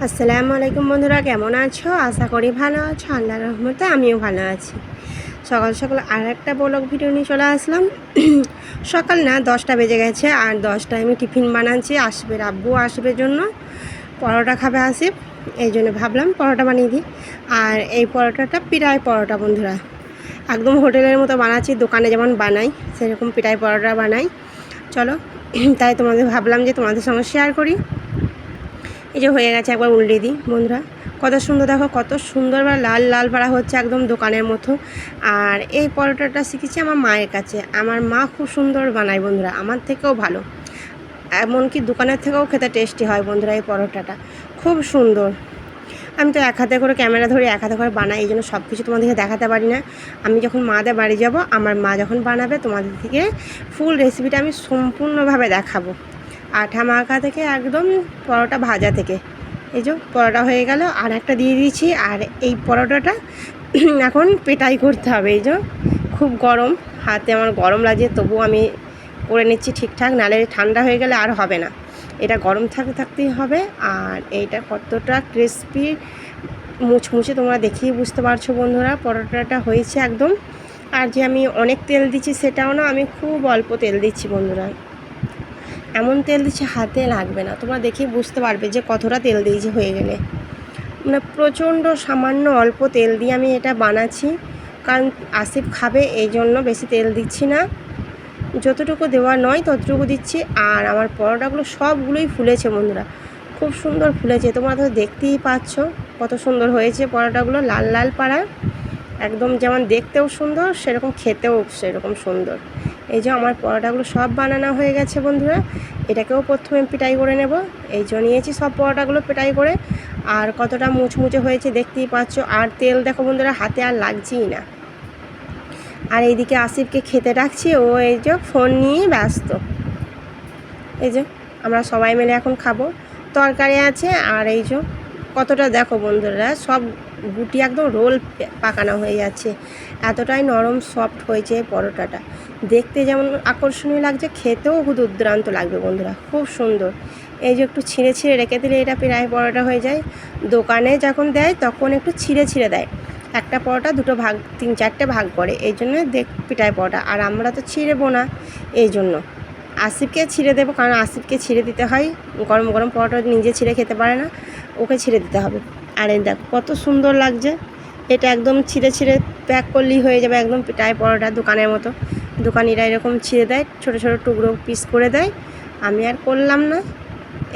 আসসালামু আলাইকুম বন্ধুরা, কেমন আছো? আশা করি ভালো আছো। আল্লাহর রহমতে আমিও ভালো আছি। সকাল সকাল আর একটা ব্লগ ভিডিও নিয়ে চলে আসলাম। সকাল না 10টা বেজে গেছে, আর 10টায় আমি টিফিন বানাচ্ছি। আসবে আব্বু আসবে জন্য, পরোটা খাবে আসিফ, এই জন্য ভাবলাম পরোটা বানিয়ে দিই। আর এই পরোটাটা পিড়াই পরোটা বন্ধুরা, একদম হোটেলের মতো বানাচ্ছি, দোকানে যেমন বানাই সেরকম পিড়াই পরোটা বানাই। চলো, তাই তোমাদের ভাবলাম যে তোমাদের সঙ্গে শেয়ার করি। এই যে হয়ে গেছে, একবার উল্টে দিই বন্ধুরা। কত সুন্দর, দেখো কত সুন্দর বা লাল লাল পাড়া হচ্ছে, একদম দোকানের মতো। আর এই পরোটাটা শিখেছি আমার মায়ের কাছে। আমার মা খুব সুন্দর বানায় বন্ধুরা, আমার থেকেও ভালো, এমনকি দোকানের থেকেও খেতে টেস্টি হয় বন্ধুরা। এই পরোটাটা খুব সুন্দর। আমি তো এক হাতে করে ক্যামেরা ধরে এক হাতে করে বানাই, এই জন্য সব কিছু তোমাদেরকে দেখাতে পারি না। আমি যখন মাদের বাড়ি যাব, আমার মা যখন বানাবে, তোমাদের থেকে ফুল রেসিপিটা আমি সম্পূর্ণভাবে দেখাবো। আঠা মাখা থেকে একদম পরোটা ভাজা থেকে। এই যে পরোটা হয়ে গেল, আর একটা দিয়ে দিয়েছি। আর এই পরোটাটা এখন পেটাই করতে হবে। এই যে খুব গরম, হাতে আমার গরম লাগে, তবুও আমি করে নিচ্ছি ঠিকঠাক, নাহলে ঠান্ডা হয়ে গেলে আর হবে না। এটা গরম থাকতেই হবে। আর এইটা কতটা ক্রিসপি মুচমুচে তোমরা দেখেই বুঝতে পারছো বন্ধুরা, পরোটাটা হয়েছে একদম। আর যে আমি অনেক তেল দিচ্ছি সেটাও না, আমি খুব অল্প তেল দিচ্ছি বন্ধুরা। এমন তেল দিচ্ছি হাতে লাগবে না, তোমরা দেখেই বুঝতে পারবে যে কতটা তেল দিয়েছি হয়ে গেলে। মানে প্রচণ্ড সামান্য অল্প তেল দিয়ে আমি এটা বানাচ্ছি, কারণ আসিফ খাবে, এই জন্য বেশি তেল দিচ্ছি না। যতটুকু দেওয়া নয় ততটুকু দিচ্ছি। আর আমার পরোটাগুলো সবগুলোই ফুলেছে বন্ধুরা, খুব সুন্দর ফুলেছে। তোমরা তো দেখতেই পাচ্ছ কত সুন্দর হয়েছে পরোটাগুলো, লাল লাল পাড়া, একদম যেমন দেখতেও সুন্দর সেরকম খেতেও সেরকম সুন্দর। এই যে আমার পরোটাগুলো সব বানানো হয়ে গেছে বন্ধুরা। এটাকেও প্রথমে পিটাই করে নেব। এই যে নিয়েছি সব পরোটাগুলো পিটাই করে। আর কতটা মুচমুচে হয়েছে দেখতেই পাচ্ছ। আর তেল দেখো বন্ধুরা, হাতে আর লাগছেই না। আর এইদিকে আসিফকে খেতে ডাকছি, ও এই যে ফোন নিয়ে ব্যস্ত। এই যে আমরা সবাই মিলে এখন খাবো। তরকারি আছে, আর এই যে কতটা দেখো বন্ধুরা, সব গুটি একদম রোল পাকানো হয়ে যাচ্ছে, এতটাই নরম সফট হয়েছে পরোটাটা। দেখতে যেমন আকর্ষণীয় লাগছে, খেতেও দুর্দান্ত লাগবে বন্ধুরা, খুব সুন্দর। এই যে একটু ছিঁড়ে ছিঁড়ে রেখে দিলে এটা পিড়াই পরোটা হয়ে যায়। দোকানে যখন দেয় তখন একটু ছিঁড়ে ছিঁড়ে দেয়, একটা পরোটা দুটো ভাগ, 3-4টে ভাগ করে, এই জন্য পিঠাই পরোটা। আর আমরা তো ছিঁড়েবো না, এই জন্য আসিফকে ছিঁড়ে দেবো, কারণ আসিফকে ছিঁড়ে দিতে হয়, গরম গরম পরোটা নিজে ছিঁড়ে খেতে পারে না, ওকে ছিঁড়ে দিতে হবে। আর এই দেখ কত সুন্দর লাগছে, এটা একদম ছিঁড়ে ছিঁড়ে প্যাক করলেই হয়ে যাবে, একদম পিঠাই পরোটা দোকানের মতো। দোকানিরা এরকম ছিঁড়ে দেয়, ছোটো ছোটো টুকরো পিস করে দেয়, আমি আর করলাম না।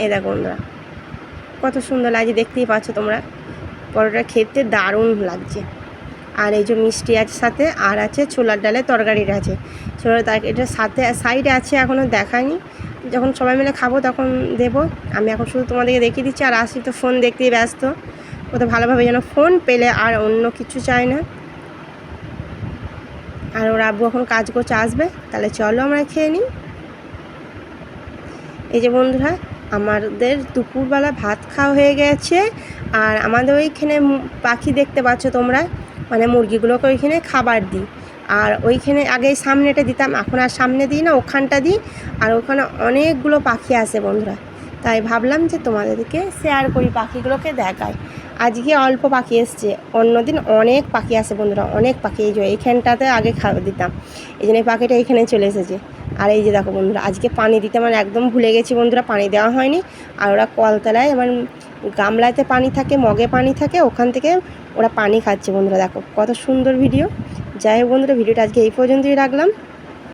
এই দেখো বন্ধুরা কত সুন্দর লাগছে, দেখতেই পাচ্ছ তোমরা, পরোটা খেতে দারুণ লাগছে। আর এই যে মিষ্টি আছে সাথে, আর আছে ছোলার ডালের তরকারিটা আছে, ছোলার তরকারিটার সাথে সাইডে আছে, এখনও দেখায়নি, যখন সবাই মিলে খাবো তখন দেবো। আমি এখন শুধু তোমাদেরকে দেখিয়ে দিচ্ছি। আর আসি তো ফোন দেখতেই ব্যস্ত, ও তো ভালোভাবে যেন ফোন পেলে আর অন্য কিছু চায় না। আর ওর আব্বু এখন কাজ করছে, আসবে, তাহলে চলো আমরা খেয়ে নিই। এই যে বন্ধুরা আমাদের দুপুরবেলা ভাত খাওয়া হয়ে গেছে। আর আমাদের ওইখানে পাখি দেখতে পাচ্ছ তোমরা, মানে মুরগিগুলোকে ওইখানে খাবার দিই। আর ওইখানে আগে সামনেটা দিতাম, এখন আর সামনে দিই না, ওখানটা দিই। আর ওখানে অনেকগুলো পাখি আসে বন্ধুরা, তাই ভাবলাম যে তোমাদেরকে শেয়ার করি, পাখিগুলোকে দেখাই। আজকে অল্প পাখি এসছে, অন্যদিন অনেক পাখি আসে বন্ধুরা, অনেক পাখি। এই যে এইখানটাতে আগে খাবার দিতাম, এই জন্য এই পাখিটা এইখানে চলে এসেছে। আর এই যে দেখো বন্ধুরা, আজকে পানি দিতে আমার একদম ভুলে গেছি বন্ধুরা, পানি দেওয়া হয়নি। আর ওরা কলতলায় আমার গামলাতে পানি থাকে, মগে পানি থাকে, ওখান থেকে ওরা পানি খাচ্ছে বন্ধুরা। দেখো কত সুন্দর ভিডিও। যাই হোক বন্ধুরা, ভিডিওটা আজকে এই পর্যন্তই রাখলাম।